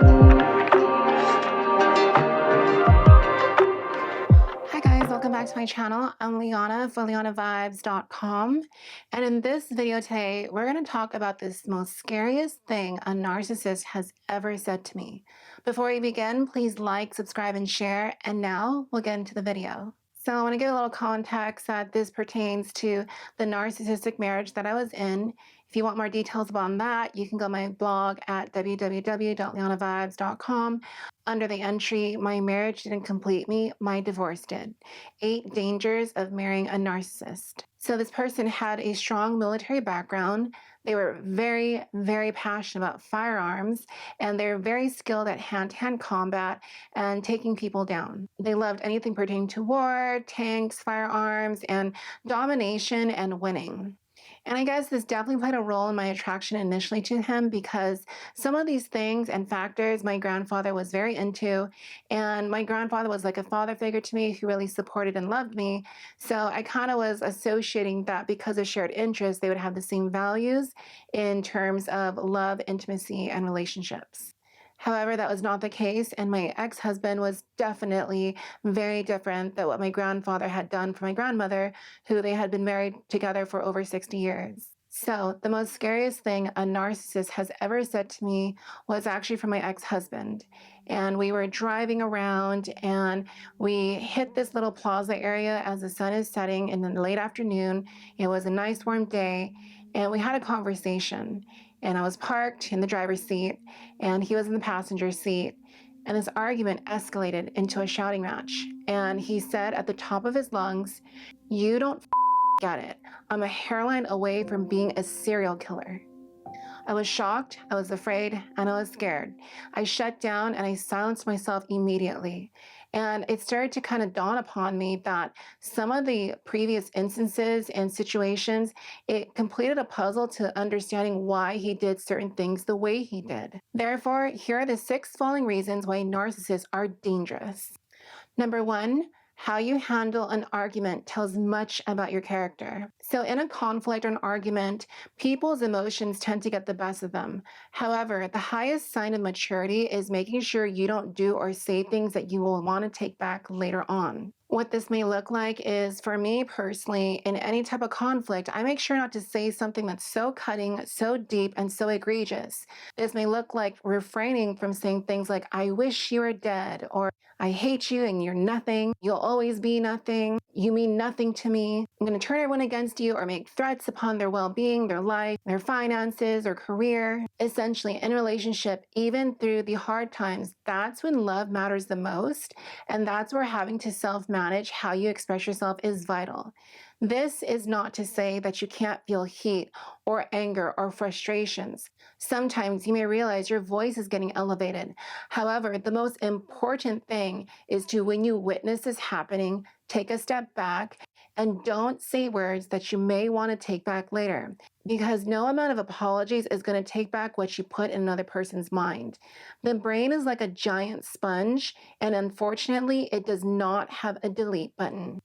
Hi guys, welcome back to my channel. I'm Liana for lianavibes.com, and in this video today, we're going to talk about this most scariest thing a narcissist has ever said to me. Before we begin, please like, subscribe, and share, and now we'll get into the video. So I want to give a little context that this pertains to the narcissistic marriage that I was in. If you want more details about that, you can go to my blog at www.lianavibes.com. Under the entry, "My marriage didn't complete me, my divorce did. 8 dangers of marrying a narcissist." So this person had a strong military background. They were very, very passionate about firearms, and they're very skilled at hand-to-hand combat and taking people down. They loved anything pertaining to war, tanks, firearms, and domination and winning. And I guess this definitely played a role in my attraction initially to him because some of these things and factors my grandfather was very into, and my grandfather was like a father figure to me who really supported and loved me. So I kind of was associating that because of shared interests, they would have the same values in terms of love, intimacy, and relationships. However, that was not the case, and my ex-husband was definitely very different than what my grandfather had done for my grandmother, who they had been married together for over 60 years. So the most scariest thing a narcissist has ever said to me was actually from my ex-husband. And we were driving around and we hit this little plaza area as the sun is setting in the late afternoon. It was a nice warm day, and we had a conversation. And I was parked in the driver's seat, and he was in the passenger seat. And this argument escalated into a shouting match. And he said at the top of his lungs, "You don't get it. I'm a hairline away from being a serial killer." I was shocked, I was afraid, and I was scared. I shut down and I silenced myself immediately. And it started to kind of dawn upon me that some of the previous instances and situations, it completed a puzzle to understanding why he did certain things the way he did. Therefore, here are the 6 following reasons why narcissists are dangerous. Number 1, how you handle an argument tells much about your character. So in a conflict or an argument, people's emotions tend to get the best of them. However, the highest sign of maturity is making sure you don't do or say things that you will want to take back later on. What this may look like is, for me personally, in any type of conflict, I make sure not to say something that's so cutting, so deep, and so egregious. This may look like refraining from saying things like, "I wish you were dead," or "I hate you and you're nothing. You'll always be nothing. You mean nothing to me. I'm going to turn everyone against you," or make threats upon their well-being, their life, their finances, or career. Essentially, in a relationship, even through the hard times, that's when love matters the most, and that's where having to self-manage how you express yourself is vital. This is not to say that you can't feel heat or anger or frustrations. Sometimes you may realize your voice is getting elevated. However, the most important thing is to, when you witness this happening, take a step back and don't say words that you may want to take back later, because no amount of apologies is going to take back what you put in another person's mind. The brain is like a giant sponge, and unfortunately, it does not have a delete button.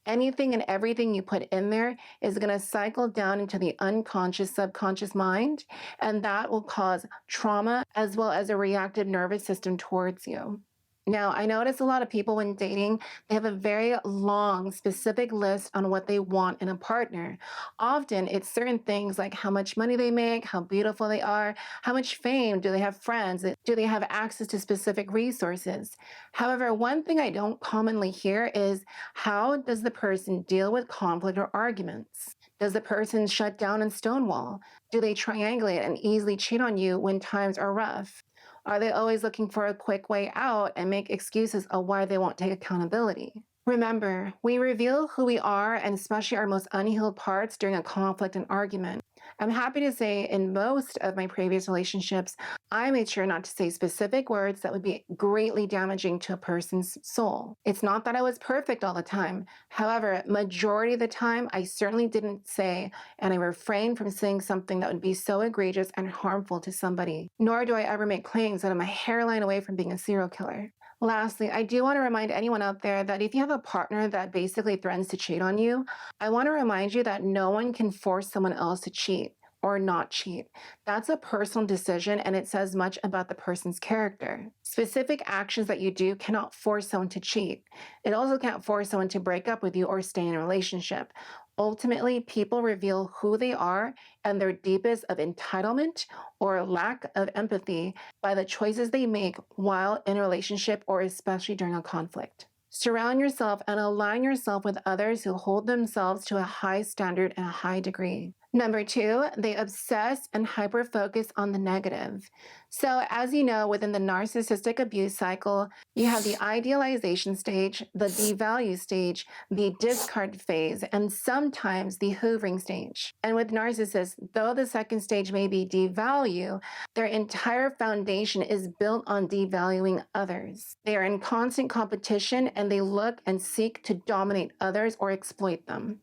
Anything and everything you put in there is going to cycle down into the unconscious, subconscious mind, and that will cause trauma as well as a reactive nervous system towards you. Now, I notice a lot of people when dating, they have a very long, specific list on what they want in a partner. Often, it's certain things like how much money they make, how beautiful they are, how much fame, do they have friends, do they have access to specific resources. However, one thing I don't commonly hear is, how does the person deal with conflict or arguments? Does the person shut down and stonewall? Do they triangulate and easily cheat on you when times are rough? Are they always looking for a quick way out and make excuses of why they won't take accountability? Remember, we reveal who we are, and especially our most unhealed parts, during a conflict and argument. I'm happy to say in most of my previous relationships, I made sure not to say specific words that would be greatly damaging to a person's soul. It's not that I was perfect all the time. However, majority of the time, I certainly didn't say, and I refrained from saying something that would be so egregious and harmful to somebody. Nor do I ever make claims that I'm a hairline away from being a serial killer. Lastly, I do want to remind anyone out there that if you have a partner that basically threatens to cheat on you, I want to remind you that no one can force someone else to cheat or not cheat. That's a personal decision, and it says much about the person's character. Specific actions that you do cannot force someone to cheat. It also can't force someone to break up with you or stay in a relationship. Ultimately, people reveal who they are and their deepest of entitlement or lack of empathy by the choices they make while in a relationship or especially during a conflict. Surround yourself and align yourself with others who hold themselves to a high standard and a high degree. Number 2, they obsess and hyper-focus on the negative. So as you know, within the narcissistic abuse cycle, you have the idealization stage, the devalue stage, the discard phase, and sometimes the hoovering stage. And with narcissists, though the second stage may be devalue, their entire foundation is built on devaluing others. They are in constant competition and they look and seek to dominate others or exploit them.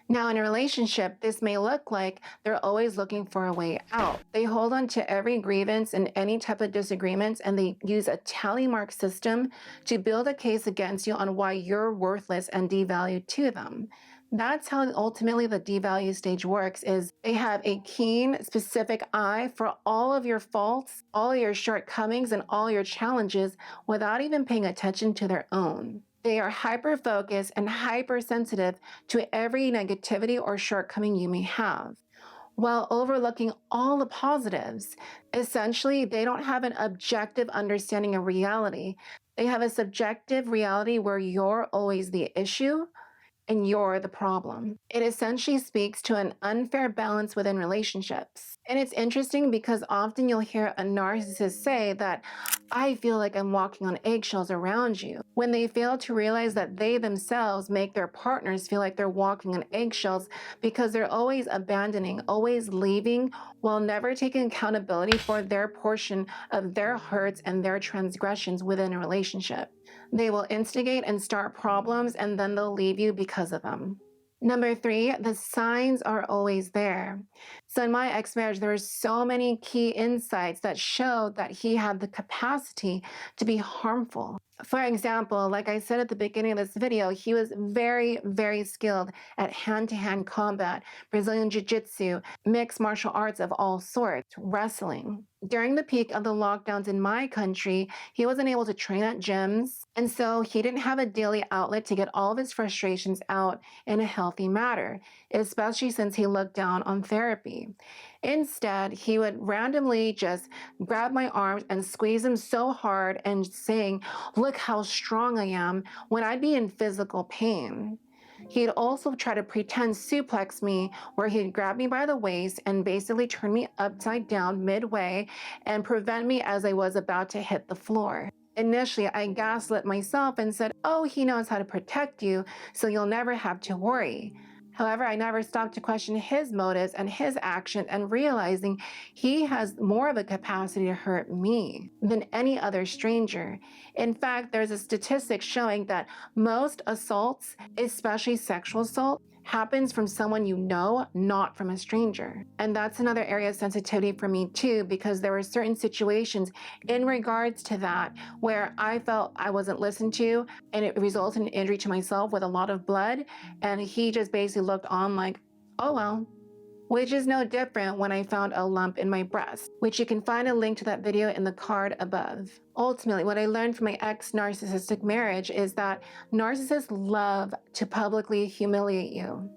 Now, in a relationship, this may look like they're always looking for a way out. They hold on to every grievance and any type of disagreements, and they use a tally mark system to build a case against you on why you're worthless and devalued to them. That's how ultimately the devalue stage works, is they have a keen, specific eye for all of your faults, all your shortcomings, and all your challenges without even paying attention to their own. They are hyper-focused and hypersensitive to every negativity or shortcoming you may have, while overlooking all the positives. Essentially, they don't have an objective understanding of reality. They have a subjective reality where you're always the issue and you're the problem. It essentially speaks to an unfair balance within relationships. And it's interesting because often you'll hear a narcissist say that, I feel like I'm walking on eggshells around you, when they fail to realize that they themselves make their partners feel like they're walking on eggshells because they're always abandoning, always leaving, while never taking accountability for their portion of their hurts and their transgressions within a relationship. They will instigate and start problems, and then they'll leave you because of them. Number 3, the signs are always there. So in my ex-marriage, there were so many key insights that showed that he had the capacity to be harmful. For example, like I said at the beginning of this video, he was very, very skilled at hand-to-hand combat, Brazilian jiu-jitsu, mixed martial arts of all sorts, wrestling. During the peak of the lockdowns in my country, he wasn't able to train at gyms, and so he didn't have a daily outlet to get all of his frustrations out in a healthy manner, especially since he looked down on therapy. Instead, he would randomly just grab my arms and squeeze them so hard and saying, "Look how strong I am," when I'd be in physical pain. He'd also try to pretend suplex me, where he'd grab me by the waist and basically turn me upside down midway and prevent me as I was about to hit the floor. Initially, I gaslit myself and said, "Oh, he knows how to protect you, so you'll never have to worry." However, I never stopped to question his motives and his actions, and realizing he has more of a capacity to hurt me than any other stranger. In fact, there's a statistic showing that most assaults, especially sexual assault, happens from someone you know, not from a stranger. And that's another area of sensitivity for me too, because there were certain situations in regards to that where I felt I wasn't listened to, and it resulted in injury to myself with a lot of blood, and he just basically looked on like, oh well. Which is no different when I found a lump in my breast, which you can find a link to that video in the card above. Ultimately, what I learned from my ex-narcissistic marriage is that narcissists love to publicly humiliate you.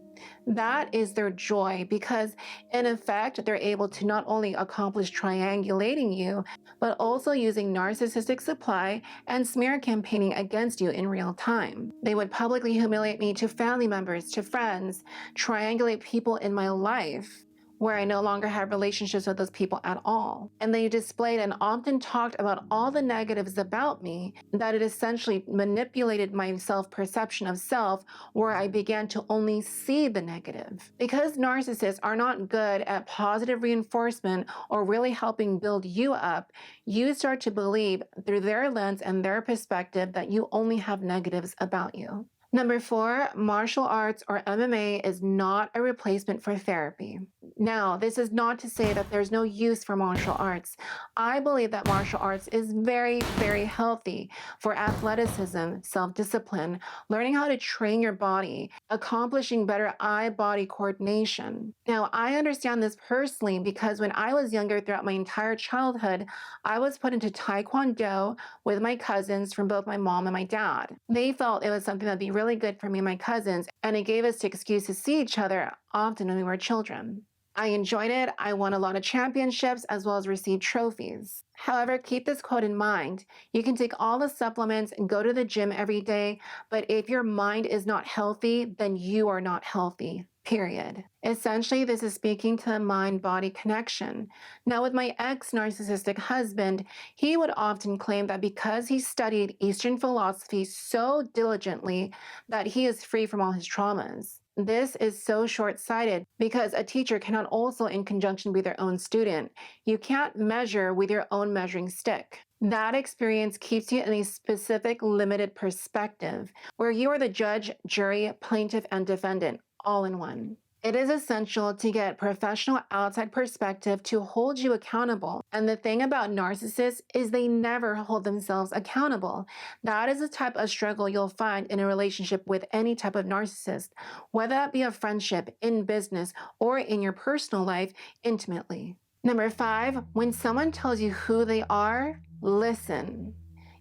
That is their joy, because in effect, they're able to not only accomplish triangulating you, but also using narcissistic supply and smear campaigning against you in real time. They would publicly humiliate me to family members, to friends, triangulate people in my life where I no longer have relationships with those people at all. And they displayed and often talked about all the negatives about me, that it essentially manipulated my self-perception of self, where I began to only see the negative. Because narcissists are not good at positive reinforcement or really helping build you up, you start to believe through their lens and their perspective that you only have negatives about you. Number 4, martial arts or MMA is not a replacement for therapy. Now, this is not to say that there's no use for martial arts. I believe that martial arts is very, very healthy for athleticism, self-discipline, learning how to train your body, accomplishing better eye-body coordination. Now, I understand this personally because when I was younger throughout my entire childhood, I was put into Taekwondo with my cousins from both my mom and my dad. They felt it was something that'd be really good for me and my cousins, and it gave us the excuse to see each other often when we were children. I enjoyed it. I won a lot of championships as well as received trophies. However, keep this quote in mind. You can take all the supplements and go to the gym every day, but if your mind is not healthy, then you are not healthy. Period. Essentially, this is speaking to the mind-body connection. Now, with my ex-narcissistic husband, he would often claim that because he studied Eastern philosophy so diligently, that he is free from all his traumas. This is so short-sighted because a teacher cannot also in conjunction with their own student. You can't measure with your own measuring stick. That experience keeps you in a specific limited perspective where you are the judge, jury, plaintiff, and defendant all in one. It is essential to get professional outside perspective to hold you accountable. And the thing about narcissists is they never hold themselves accountable. That is the type of struggle you'll find in a relationship with any type of narcissist, whether that be a friendship, in business, or in your personal life intimately. Number 5, when someone tells you who they are, listen.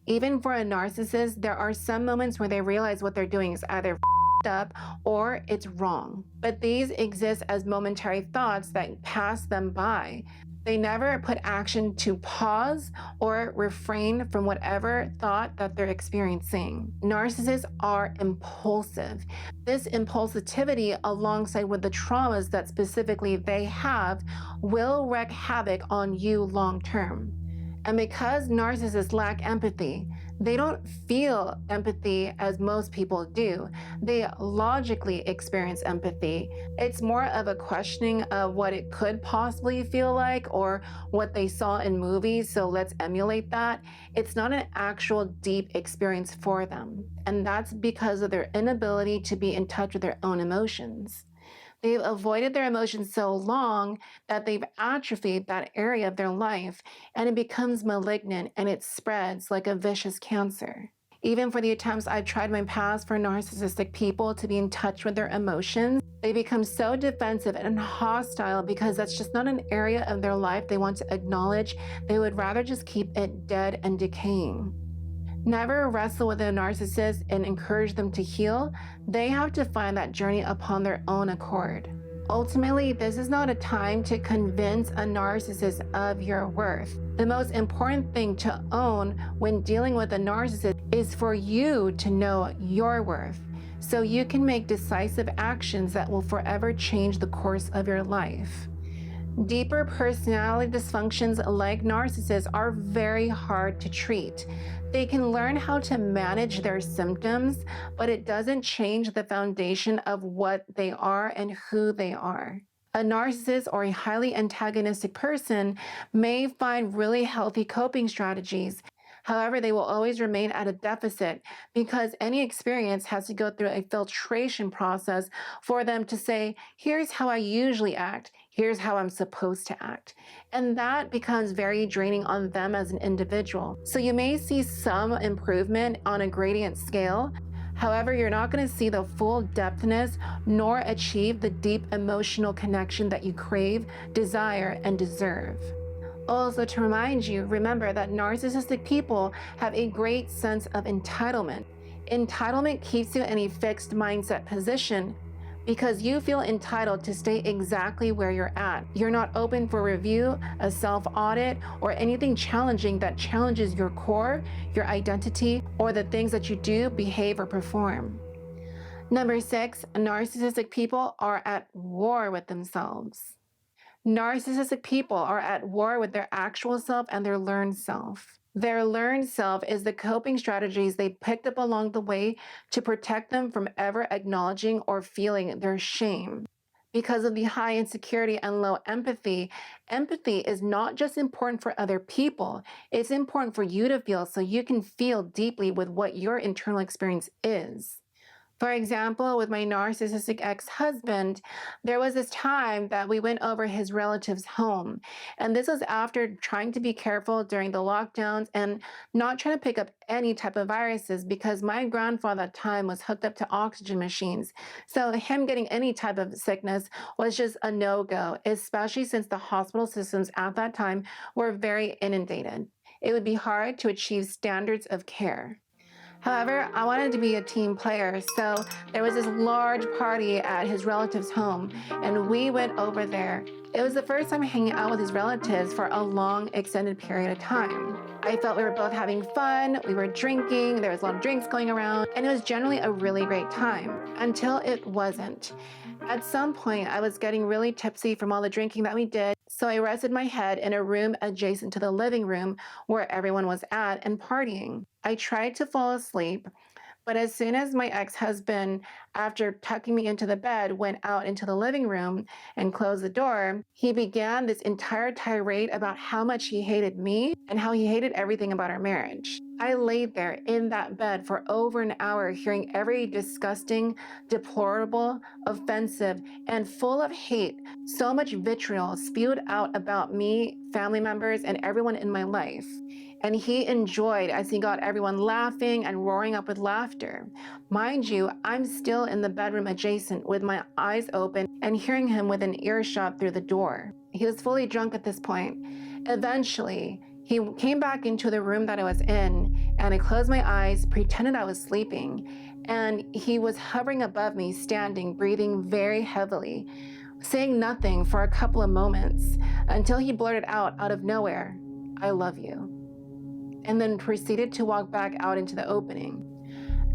Even for a narcissist, there are some moments where they realize what they're doing is either up or it's wrong. But these exist as momentary thoughts that pass them by. They never put action to pause or refrain from whatever thought that they're experiencing. Narcissists are impulsive. This impulsivity, alongside with the traumas that specifically they have, will wreak havoc on you long term. And because narcissists lack empathy, they don't feel empathy as most people do. They logically experience empathy. It's more of a questioning of what it could possibly feel like or what they saw in movies, so let's emulate that. It's not an actual deep experience for them. And that's because of their inability to be in touch with their own emotions. They've avoided their emotions so long that they've atrophied that area of their life, and it becomes malignant and it spreads like a vicious cancer. Even for the attempts I've tried in my past for narcissistic people to be in touch with their emotions, they become so defensive and hostile because that's just not an area of their life they want to acknowledge. They would rather just keep it dead and decaying. Never wrestle with a narcissist and encourage them to heal. They have to find that journey upon their own accord. Ultimately, this is not a time to convince a narcissist of your worth. The most important thing to own when dealing with a narcissist is for you to know your worth, so you can make decisive actions that will forever change the course of your life. Deeper personality dysfunctions like narcissists are very hard to treat. They can learn how to manage their symptoms, but it doesn't change the foundation of what they are and who they are. A narcissist or a highly antagonistic person may find really healthy coping strategies. However, they will always remain at a deficit because any experience has to go through a filtration process for them to say, here's how I usually act, here's how I'm supposed to act. And that becomes very draining on them as an individual. So you may see some improvement on a gradient scale. However, you're not going to see the full depthness nor achieve the deep emotional connection that you crave, desire, and deserve. Also, to remind you, remember that narcissistic people have a great sense of entitlement. Entitlement keeps you in a fixed mindset position because you feel entitled to stay exactly where you're at. You're not open for review, a self-audit, or anything challenging that challenges your core, your identity, or the things that you do, behave, or perform. Number 6, narcissistic people are at war with themselves. Narcissistic people are at war with their actual self and their learned self. Their learned self is the coping strategies they picked up along the way to protect them from ever acknowledging or feeling their shame. Because of the high insecurity and low empathy, empathy is not just important for other people, it's important for you to feel so you can feel deeply with what your internal experience is. For example, with my narcissistic ex-husband, there was this time that we went over his relative's home. And this was after trying to be careful during the lockdowns and not trying to pick up any type of viruses because my grandfather at that time was hooked up to oxygen machines. So him getting any type of sickness was just a no-go, especially since the hospital systems at that time were very inundated. It would be hard to achieve standards of care. However, I wanted to be a team player, so there was this large party at his relative's home, and we went over there. It was the first time hanging out with his relatives for a long, extended period of time. I felt we were both having fun, we were drinking, there was a lot of drinks going around, and it was generally a really great time, until it wasn't. At some point, I was getting really tipsy from all the drinking that we did, so I rested my head in a room adjacent to the living room where everyone was at and partying. I tried to fall asleep, but as soon as my ex-husband, after tucking me into the bed, went out into the living room and closed the door, he began this entire tirade about how much he hated me and how he hated everything about our marriage. I laid there in that bed for over an hour hearing every disgusting, deplorable, offensive, and full of hate, so much vitriol spewed out about me, family members, and everyone in my life. And he enjoyed as he got everyone laughing and roaring up with laughter. Mind you, I'm still in the bedroom adjacent with my eyes open and hearing him with an earshot through the door. He was fully drunk at this point. Eventually, he came back into the room that I was in, and I closed my eyes, pretended I was sleeping, and he was hovering above me, standing, breathing very heavily, saying nothing for a couple of moments until he blurted out of nowhere, "I love you," and then proceeded to walk back out into the opening.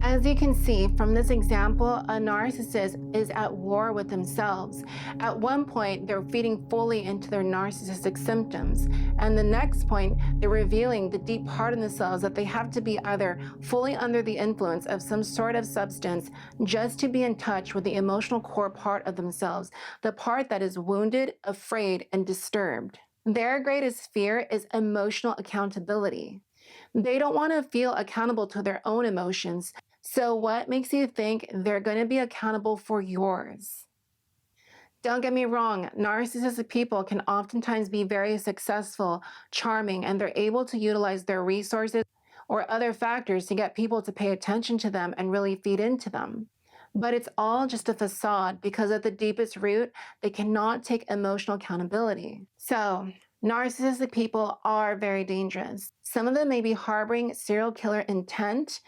As you can see from this example, a narcissist is at war with themselves. At one point, they're feeding fully into their narcissistic symptoms, and the next point, they're revealing the deep part in themselves that they have to be either fully under the influence of some sort of substance just to be in touch with the emotional core part of themselves, the part that is wounded, afraid, and disturbed. Their greatest fear is emotional accountability. They don't want to feel accountable to their own emotions. So what makes you think they're going to be accountable for yours? Don't get me wrong, narcissistic people can oftentimes be very successful, charming, and they're able to utilize their resources or other factors to get people to pay attention to them and really feed into them. But it's all just a facade because at the deepest root, they cannot take emotional accountability. So, narcissistic people are very dangerous. Some of them may be harboring serial killer intent,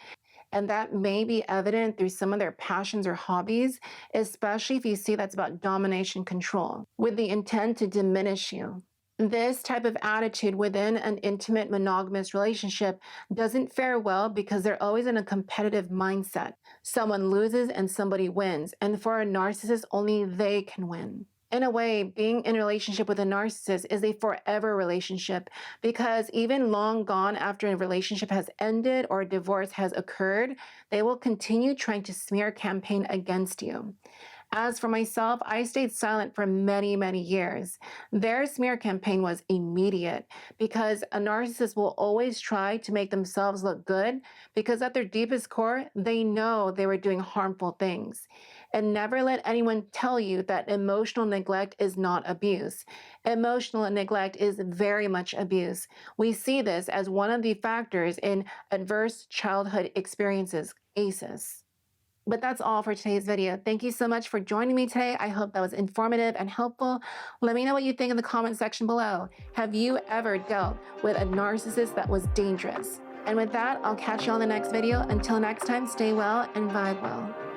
and that may be evident through some of their passions or hobbies, especially if you see that's about domination control, with the intent to diminish you. This type of attitude within an intimate monogamous relationship doesn't fare well because they're always in a competitive mindset. Someone loses and somebody wins, and for a narcissist, only they can win. In a way, being in a relationship with a narcissist is a forever relationship because even long gone after a relationship has ended or a divorce has occurred, they will continue trying to smear campaign against you. As for myself, I stayed silent for many, many years. Their smear campaign was immediate because a narcissist will always try to make themselves look good because at their deepest core, they know they were doing harmful things. And never let anyone tell you that emotional neglect is not abuse. Emotional neglect is very much abuse. We see this as one of the factors in adverse childhood experiences, ACEs. But that's all for today's video. Thank you so much for joining me today. I hope that was informative and helpful. Let me know what you think in the comment section below. Have you ever dealt with a narcissist that was dangerous? And with that, I'll catch you on the next video. Until next time, stay well and vibe well.